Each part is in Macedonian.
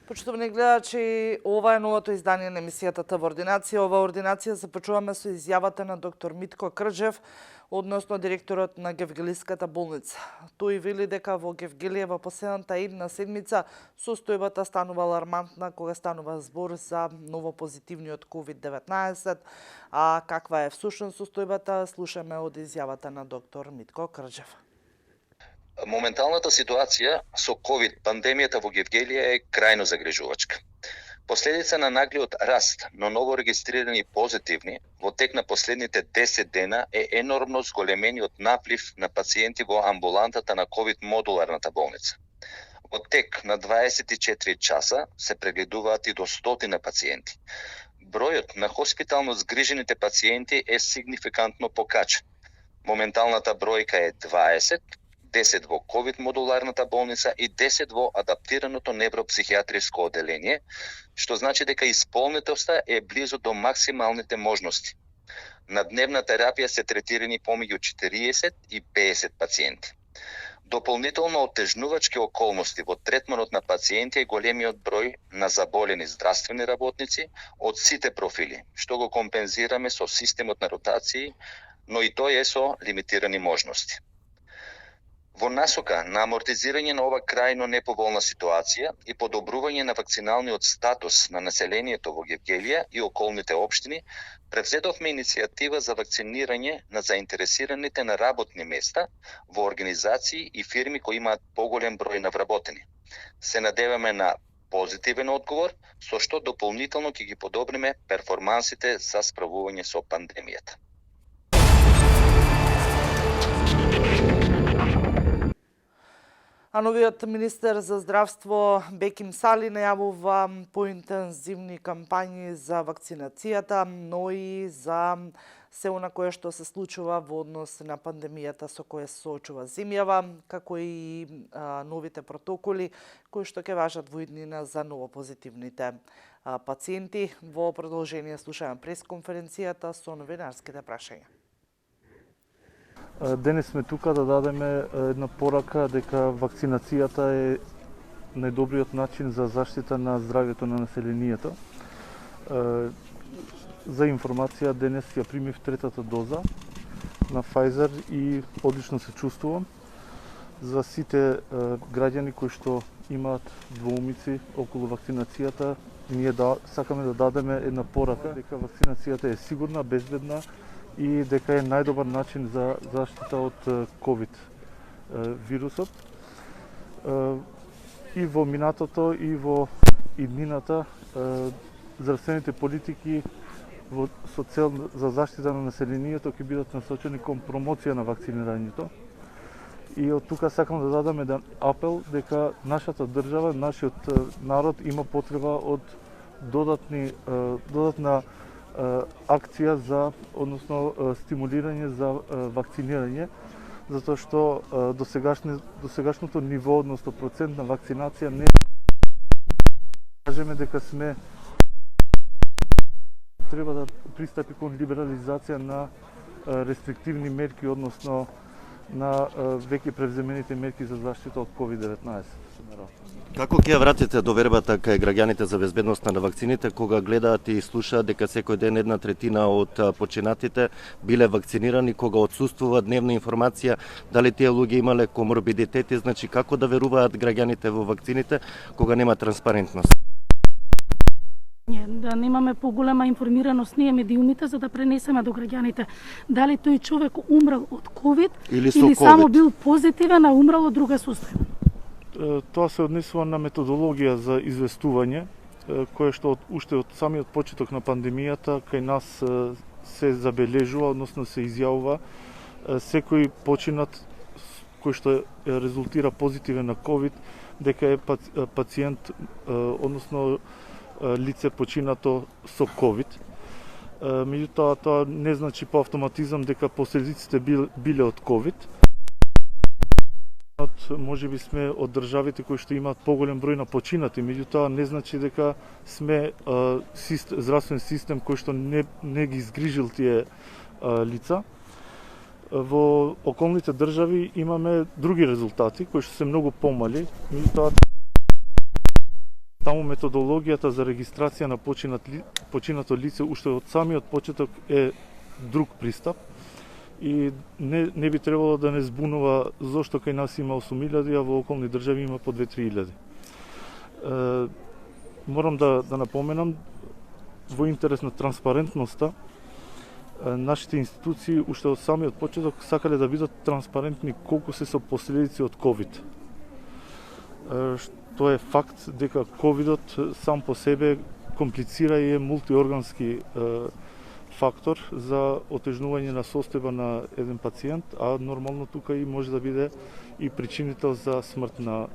Почитувани гледачи, ова е новото издание на емисијата во ординација. Ова ординација започуваме со изјавата на доктор Митко Крџев, односно директорот на Гевгелиската болница. Тој вели дека во Гевгелија во последната една седмица состојбата станува алармантна кога станува збор за ново позитивниот COVID-19. А каква е всушност состојбата, слушаме од изјавата на доктор Митко Крџев. Моменталната ситуација со COVID пандемијата во Гевгелија е крајно загрижувачка. Последица на наглиот раст на ново регистрирани позитивни во тек на последните 10 дена е енормно зголемениот наплив на пациенти во амбулантата на COVID модуларната болница. Во тек на 24 часа се прегледуваат и до 100 пациенти. Бројот на хоспитално згрижените пациенти е сигнификантно покачен. Моменталната бројка е 20, 10 во COVID модуларната болница и 10 во адаптираното невропсихијатриско оделение, што значи дека исполнетоста е близу до максималните можности. На дневна терапија се третирани помеѓу 40 и 50 пациенти. Дополнително отежнувачки околности во третманот на пациенти е големиот број на заболени здравствени работници од сите профили, што го компензираме со системот на ротации, но и тој е со лимитирани можности. Во насока на амортизирање на ова крајно неповолна ситуација и подобрување на вакциналниот статус на населението во Гевгелија и околните општини, превзедовме иницијатива за вакцинирање на заинтересираните на работни места во организации и фирми кои имаат поголем број на вработени. Се надеваме на позитивен одговор, со што дополнително ќе ги подобриме перформансите за справување со пандемијата. А новиот министер за здравство Беким Сали најавува поинтензивни кампањи за вакцинацијата, но и за се она кое што се случува во однос на пандемијата со која се соочува земјава, како и новите протоколи кои што ќе важат во иднина за новопозитивните пациенти. Во продолжение слушаме пресконференцијата со новинарските прашања. Денес сме тука да дадеме една порака дека вакцинацијата е најдобриот начин за заштита на здравјето на населението. За информација, денес ја примив третата доза на Pfizer и одлично се чувствувам. За сите граѓани кои што имаат двоумици околу вакцинацијата, ние сакаме да дадеме една порака дека вакцинацијата е сигурна, безбедна и дека е најдобар начин за заштита од COVID вирусот. И во минатото и во иднината здравствените политики со цел за заштита на населението ќе бидат насочени кон промоција на вакцинирањето. И од тука сакам да дадам еден апел дека нашата држава, нашиот народ има потреба од додатна акција за, односно стимулирање за вакцинирање, затоа што досегашното ниво, односно процент на вакцинација не кажеме дека сме треба да пристапи кон либерализација на рестриктивни мерки, односно на веќе превземените мерки за заштита од COVID-19. Како ќе ја вратите довербата кај граѓаните за безбедноста на вакцините кога гледаат и слушаат дека секој ден 1/3 од починатите биле вакцинирани, кога отсуствува дневна информација дали тие луѓе имале коморбидитети, значи како да веруваат граѓаните во вакцините кога нема транспарентност? Да немаме поголема информираност ние медиумите за да пренесеме до граѓаните дали тој човек умрал од COVID или само бил позитивен, а умрал од друга состојба. Тоа се однесува на методологија за известување, кое што уште од самиот почеток на пандемијата кај нас се забележува, односно се изјавува секој починат кој што резултира позитивен на ковид, дека е пациент, односно лице починато со ковид. Меѓутоа, тоа не значи по автоматизам дека последиците биле од ковид. Може би сме од државите кои што имаат поголем број на починати, меѓутоа не значи дека сме здравствен систем кој што не ги изгрижил тие лица. Во околните држави имаме други резултати кои што се многу помали, меѓутоа таму методологијата за регистрација на починато лице уште од самиот почеток е друг пристап и не би требало да не збунува зошто кај нас има 8.000, а во околни држави има по 2-3.000. Морам да напоменам, во интерес на транспарентноста, нашите институции уште од самиот почеток сакале да бидат транспарентни колку се со последици од ковид. Тоа е факт дека ковидот сам по себе комплицира и е мултиоргански фактор за отежнување на состојба на еден пациент, а нормално тука и може да биде и причинител за смрт на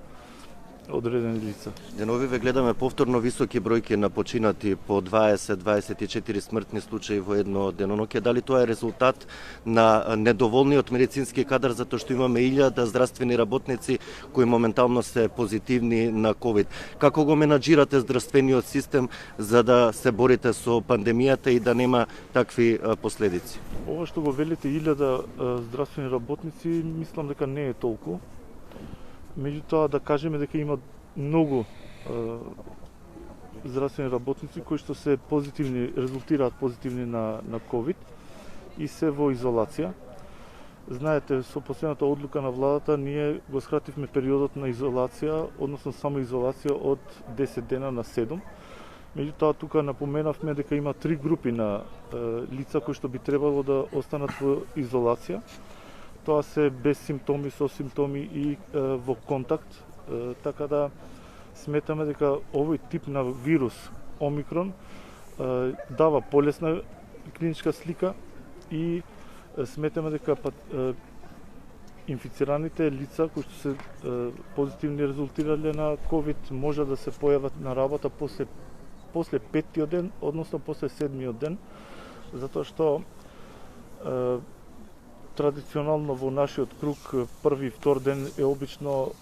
одредени лица. Денови ве гледаме повторно високи бројки на починати по 20-24 смртни случаи во едно деноноќе. Дали тоа е резултат на недоволниот медицински кадар затоа што имаме 1000 здравствени работници кои моментално се позитивни на ковид? Како го менаџирате здравствениот систем за да се борите со пандемијата и да нема такви последици? Ова што го велите 1000 здравствени работници, мислам дека не е толку. Меѓутоа да кажеме дека има многу здравствени работници кои што се позитивни, резултираат позитивни на ковид и се во изолација. Знаете, со последната одлука на владата ние го скративме периодот на изолација, односно самоизолација од 10 дена на 7. Меѓутоа тука напоменавме дека има 3 групи на лица кои што би требало да останат во изолација. Тоа се без симптоми, со симптоми и во контакт, така да сметаме дека овој тип на вирус, омикрон, дава полесна клиничка слика и сметаме дека инфицираните лица кои што се позитивни резултирале на ковид може да се појават на работа после 5-тиот ден, односно после 7-тиот ден, затоа што традиционално во нашиот круг први и втор ден е обично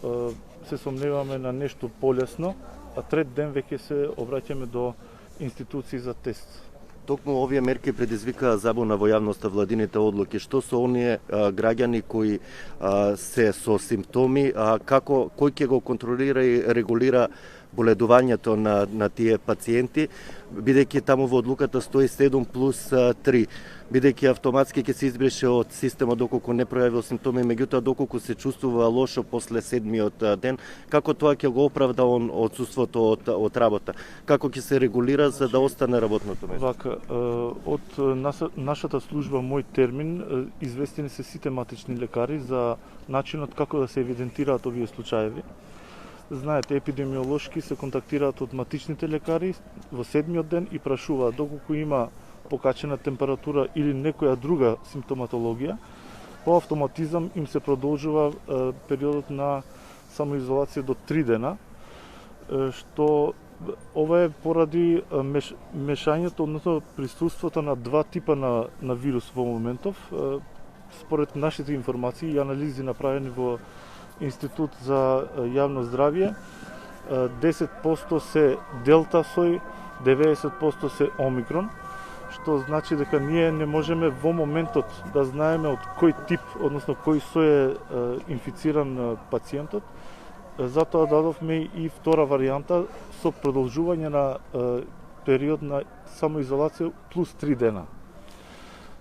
се сомневаме на нешто полесно, а трет ден веќе се обраќаме до институции за тест. Токму овие мерки предизвикаа забуна во јавноста владините одлуки. Што со оние граѓани кои се со симптоми, кој ќе го контролира и регулира боледувањето на тие пациенти, бидејќи таму во одлуката стои 7+3, бидејќи автоматски ќе се избрише од системот доколку не пројавил симптоми, меѓутоа доколку се чувствува лошо после 7-тиот ден, како тоа ќе го оправда он отсуството од работа? Како ќе се регулира за да остане работното место? Вака, од нашата служба Мој термин известени се сите матични лекари за начинот како да се евидентираат овие случаеви. Знаете, епидемиолошки се контактираат од матичните лекари во 7-тиот ден и прашуваат доколку има покачена температура или некоја друга симптоматологија, по автоматизам им се продолжува периодот на самоизолација до 3 дена, што ова е поради мешањето, односно присуството на два типа на вирус во моментов. Според нашите информации и анализи направени во Институт за јавно здравје, 10% се делта сој, 90% се омикрон, што значи дека ние не можеме во моментот да знаеме од кој тип, односно кој сој е инфициран пациентот. Затоа дадовме и втора варијанта со продолжување на период на самоизолација плюс 3 дена.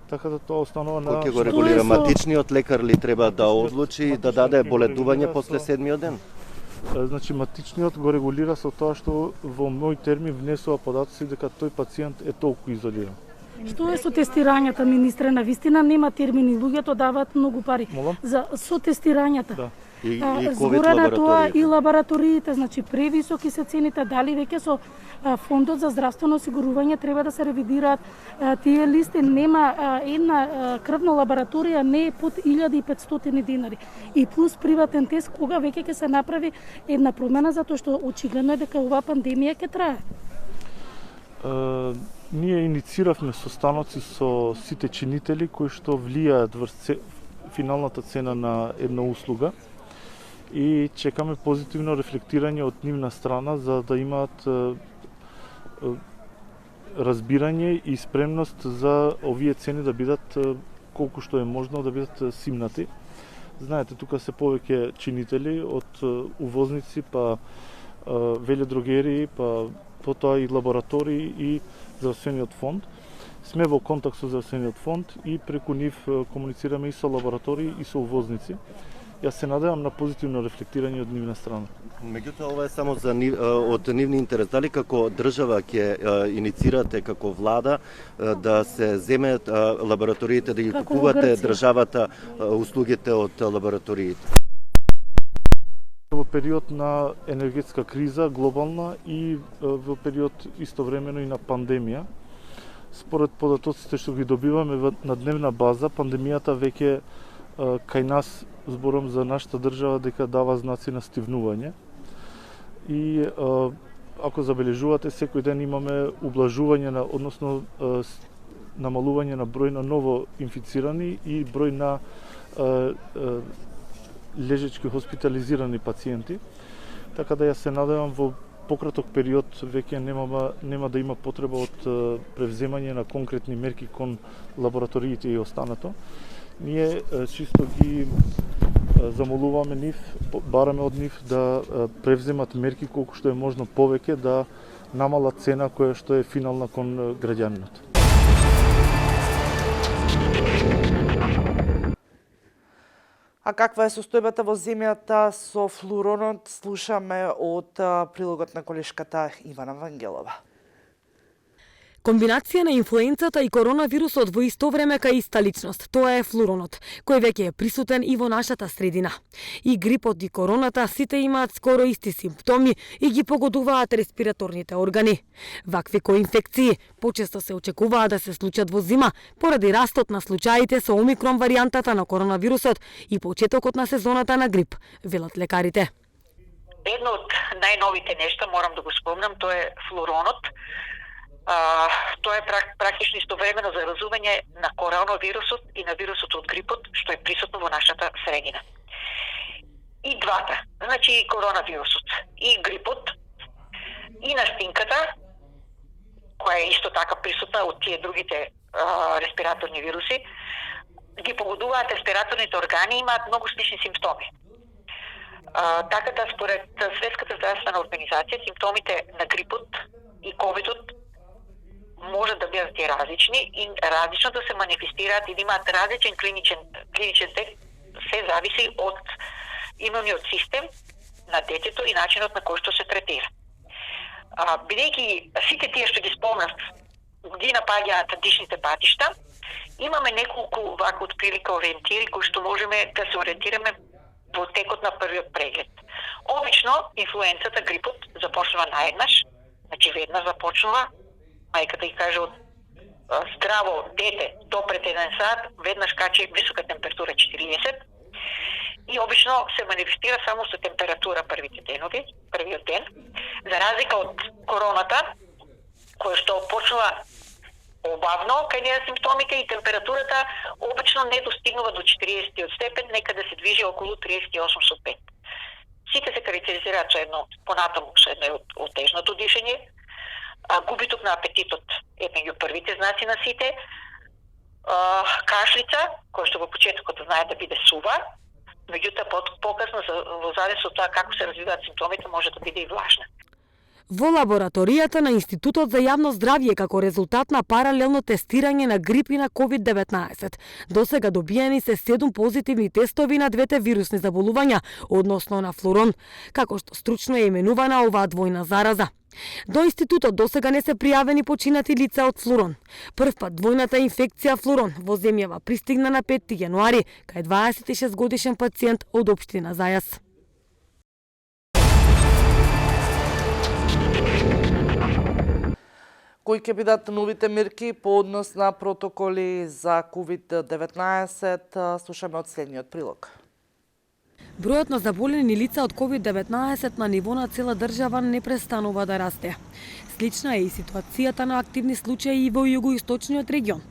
Така да тоа останува на... Кој ќе го регулира? Матичниот лекар ли треба да одлучи и да даде боледување после 7-тиот ден? Значи матичниот го регулира со тоа што во мој термин внесува податоци дека тој пациент е толку изолиран. Што е со тестирањата, министре? На вистина нема термини, луѓето даваат многу пари. Молам? Со тестирањата. Да. И Збора на тоа и лабораториите. лабораториите, значи превисоки се цените, дали веќе со фондот за здравствено осигурување треба да се ревидираат тие листи. Нема една крвна лабораторија не е под 1500 динари. И плюс приватен тест кога веќе ќе се направи една промена, затоа што очигледно е дека оваа пандемија ќе трае. Ние иницииравме состаноци со сите чинители кои што влијаат врз финалната цена на една услуга и чекаме позитивно рефлектирање од нивна страна за да имаат разбирање и спремност за овие цени да бидат колку што е можно да бидат симнати. Знаете, тука се повеќе чинители од увозници, па веледрогерии, па потоа и лаборатории и здравствениот фонд. Сме во контакт со здравствениот фонд и преку нив комуницираме и со лаборатории и со увозници. Јас се надевам на позитивно рефлектирање од нивна страна. Меѓутоа, ова е само за од нивни интерес. Дали како држава ќе инициирате како влада да се земеат лабораториите, да ги Како купувате Грција. државата услугите од лабораториите? Во период на енергетска криза, глобална и во период истовремено и на пандемија. Според податоците што ги добиваме на дневна база, пандемијата веќе кај нас, зборам за нашата држава, дека дава знаци на стивнување. И ако забележувате, секој ден имаме ублажување на, односно намалување на број на ново инфицирани и број на лежечки хоспитализирани пациенти. Така да јас се надевам во пократок период веќе нема да има потреба од превземање на конкретни мерки кон лабораториите и останато. Ние чисто ги замолуваме нив, бараме од нив да превземат мерки колку што е можно повеќе да намалат цена која што е финална кон граѓанинот. А каква е состојбата во земјата со флуоронот, слушаме од прилогот на колешката Ивана Вангелова. Комбинација на инфлуенцата и коронавирусот во исто време кај иста личност, тоа е флуоронот, кој веќе е присутен и во нашата средина. И грипот и короната сите имаат скоро исти симптоми и ги погодуваат респираторните органи. Вакви коинфекции почесто се очекуваат да се случат во зима поради растот на случаите со омикрон варијантата на коронавирусот и почетокот на сезоната на грип, велат лекарите. Едно од најновите нешта, морам да го спомнам, тоа е флуоронот. Тоа е практично истовремено заразување на коронавирусот и на вирусот од грипот, што е присутно во нашата средина. И двата, значи и коронавирусот, и грипот, и настинката, која е исто така присутна од тие другите респираторни вируси, ги погодуваат респираторните органи и имаат многу слични симптоми. Така да според Светската здравствена организација, симптомите на грипот и ковидот може да бидат и различни и различно да се манифестираат и да имаат различен клиничен тек, се зависи од имуниот систем на детето и начинот на кој што се третира. Бидејќи сите тие што ги спомнав ги напаѓаат дишните патишта, имаме неколку вака отприлика ориентири кои што можеме да се ориентираме во текот на првиот преглед. Обично инфлуенцата, грипот започнува наеднаш, значи веднаш започнува, мајката ги каже од здраво дете до пред 1 сат, веднаш качи висока температура 40 и обично се манифестира само со температура првиот ден, за разлика од короната, која што почнува обавно кај неја симптомите и температурата обично не достигнува до 40 степен, некаде се движи околу 38,5. Сите се карактеризираат со едно понатаму со едно отежното дишење, губиток на апетитот е меѓу првите знаци на сите, кашлица, која што во почетокот знае да биде сува, меѓутоа покасно во завис од тоа како се развиваат симптомите може да биде и влажна. Во лабораторијата на Институтот за јавно здравје како резултат на паралелно тестирање на грип и на COVID-19, досега добиени се 7 позитивни тестови на двете вирусни заболувања, односно на флуорон, како што стручно е именувана оваа двојна зараза. До институтот досега не се пријавени починати лица од флурон. Првпат двојната инфекција флурон во земјава пристигна на 5 јануари кај 26 годишен пациент од општина Зајас. Кои ќе бидат новите мерки по однос на протоколи за COVID-19, слушаме од следниот прилог. Бројот на заболени лица од COVID-19 на ниво на цела држава не престанува да расте. Слична е и ситуацијата на активни случаи и во југоисточниот регион.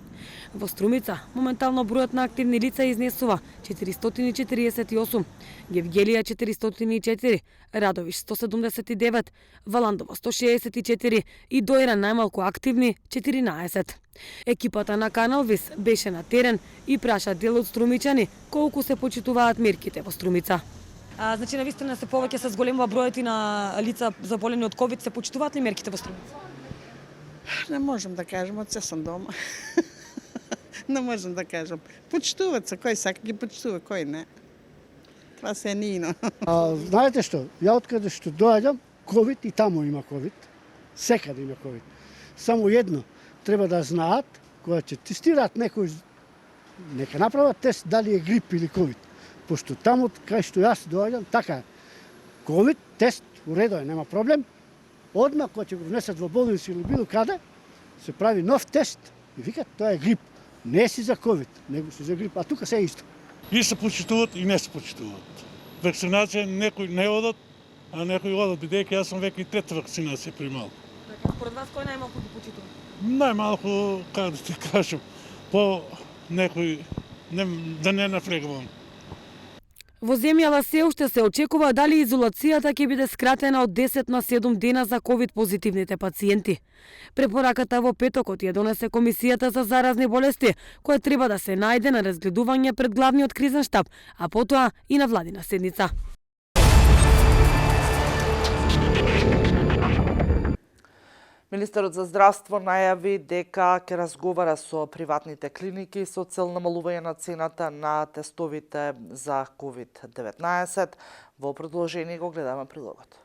Во Струмица, моментално бројот на активни лица изнесува 448, Гевгелија 404, Радовиш 179, Валандова 164 и Дојра најмалку активни 14. Екипата на Канал Вис беше на терен и праша дел од струмичани колку се почитуваат мерките во Струмица. Значи, навистина се повеќе се зголемува бројот и на лица заболени од ковид, се почитуваат ли мерките во Струмица? Не можам да кажам, од се сум дома. Не можам да кажам. Почитуваат се, кој сака ги почитува, кој не. Това се е нино. Знаете што? Ја откаде што доаѓам, ковид и таму има ковид. Секаде има ковид. Само едно, треба да знаат, кога ќе тестираат некој, нека направат тест дали е грип или ковид. Пошто таму кај што јас доаѓам, така е. Ковид, тест, уредо е, нема проблем. Одма, кога ќе го внесат во болница или било каде, се прави нов тест и викат тоа е грип. Не си за ковид, него си за грип, а тука се е исто. И се почитуваат и не се почитуваат. Вакцинација некои не одат, а некои одат, бидејќи јас сум веќе и трета вакцинација примал. Според вас кој најмалку ги почитува? Најмалку, како да ти кажам, по некој, да не нафрегувам. Во земјава се уште се очекува дали изолацијата ќе биде скратена од 10 на 7 дена за ковид позитивните пациенти. Препораката во петокот ја донесе Комисијата за заразни болести, која треба да се најде на разгледување пред главниот кризен штаб, а потоа и на владина седница. Министерот за здравство најави дека ќе разговара со приватните клиники со цел намалување на цената на тестовите за COVID-19. Во продолжение го гледаме прилогот.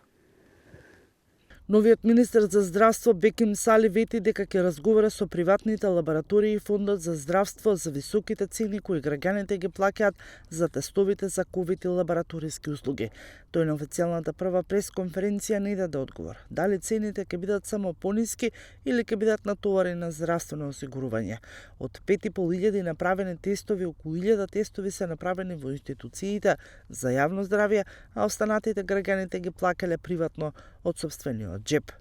Новиот министер за здравство Беким Сали вети дека ќе разговара со приватните лаборатории и Фондот за здравство за високите цени кои граѓаните ги плаќаат за тестовите за ковид и лабораториски услуги. Тој на официјалната прва пресконференција не даде одговор. Дали цените ќе бидат само пониски или ќе бидат натоварени на здравствено осигурување. Од 5.500 направени тестови, околу 1000 тестови се направени во институциите за јавно здравје, а останатите граѓаните ги плакале приватно од сопствениот джеб.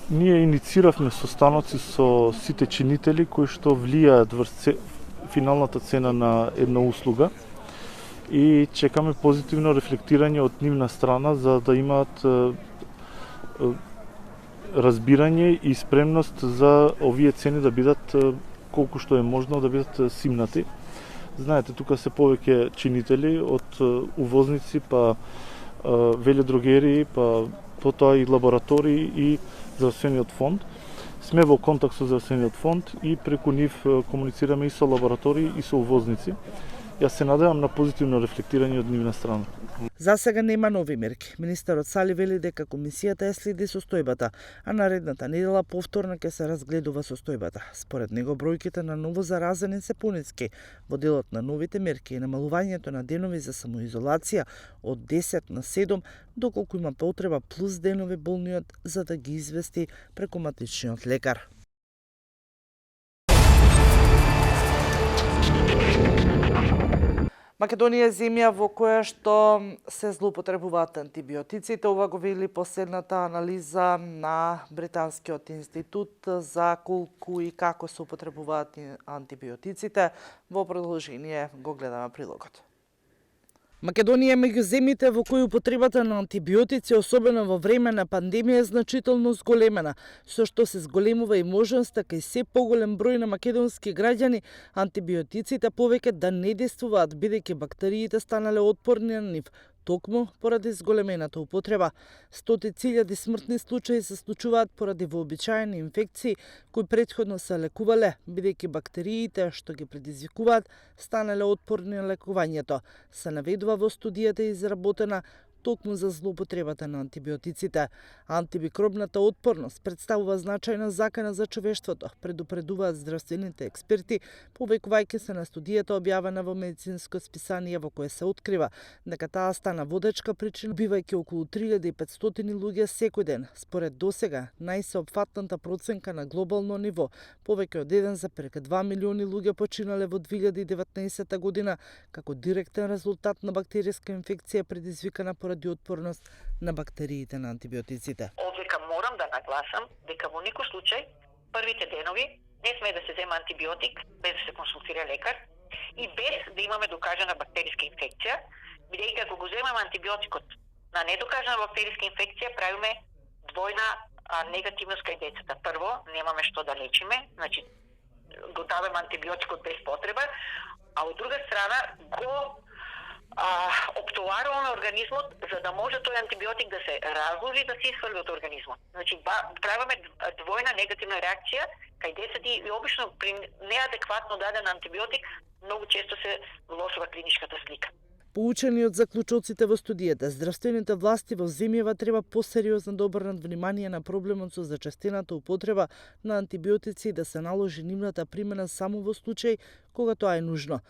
Ние иницииравме состаноци со сите чинители кои што влијаат врз финалната цена на една услуга и чекаме позитивно рефлектирање од нивна страна за да имаат разбирање и спремност за овие цени да бидат колку што е можно да бидат симнати. Знаете, тука се повеќе чинители од увозници па веледрогерии, па потоа и лаборатории и здравствениот фонд. Сме во контакт со здравствениот фонд и преку нив комуницираме и со лаборатории и со увозници. Јас се надевам на позитивно рефлектирање од нивна страна. За сега нема нови мерки. Министерот Сали вели дека комисијата ја следи состојбата, а наредната недела повторно ќе се разгледува состојбата. Според него бројките на ново заразени се пониски. Во делот на новите мерки и намалувањето на денови за самоизолација од 10 на 7, доколку има потреба плюс денови болниот за да ги извести преку матичниот лекар. Македонија е земја во која што се злоупотребуваат антибиотиците. Ова го вели последната анализа на Британскиот институт за колку и како се употребуваат антибиотиците. Во продолжение го гледаме прилогот. Македонија е меѓу земјите во кои употребата на антибиотици, особено во време на пандемија, е значително зголемена, со што се зголемува и можноста кај се поголем број на македонски граѓани антибиотиците повеќе да не действуваат, бидејќи бактериите станале отпорни на нив, токму поради зголемената употреба. Стотици илјади смртни случаи се случуваат поради вообичаени инфекции кои претходно се лекувале, бидејќи бактериите што ги предизвикуваат станале отпорни на лекувањето. Се наведува во студијата изработена токму за злоупотребата на антибиотиците. Антимикробната отпорност представува значајна закана за човештвото, предупредуваат здравствените експерти, повекувајќи се на студијата објавена во медицинско списание во кое се открива дека таа стана водечка причина, бивајќи околу 3500 луѓе секој ден. Според досега најсеопфатната проценка на глобално ниво, повеќе од 1,2 милиони луѓе починале во 2019 година како директен резултат на бактеријска инфекција предизвикана поради отпорност на бактериите на антибиотиците. Овдека морам да нагласам дека во никој случај првите денови не сме да се зема антибиотик без да се консултира лекар и без да имаме докажана бактеријска инфекција, бидејќи ако го земаме антибиотикот на недокажана бактеријска инфекција, правиме двојна негативност кај децата. Прво, немаме што да лечиме, значи го даваме антибиотикот без потреба, а од друга страна го оптоваруваме организмот за да може тој антибиотик да се разложи и да се исфрли од организмот. Значи правиме двојна негативна реакција кај децата и обично при неадекватно даден антибиотик многу често се влошува клиничката слика. Поучени од заклучоците во студијата, здравствените власти во земјава треба посериозно да обрнат внимание на проблемот со зачестената употреба на антибиотици и да се наложи нивната примена само во случај кога тоа е нужно.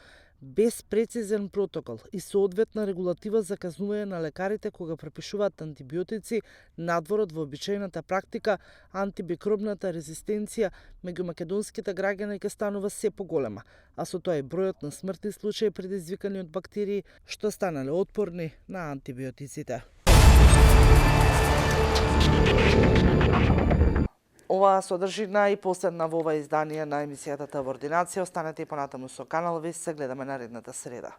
Без прецизен протокол и соодветна регулатива за казнување на лекарите кога препишуваат антибиотици надвор од вообичаената практика, антимикробната резистенција меѓу македонските граѓани ќе станува се поголема, а со тоа и бројот на смртни случаи предизвикани од бактерии што станале отпорни на антибиотиците. Оваа содржина и последна во ова издание на емисијата Тавординација. Останете и понатаму со Канал Вест, се гледаме наредната среда.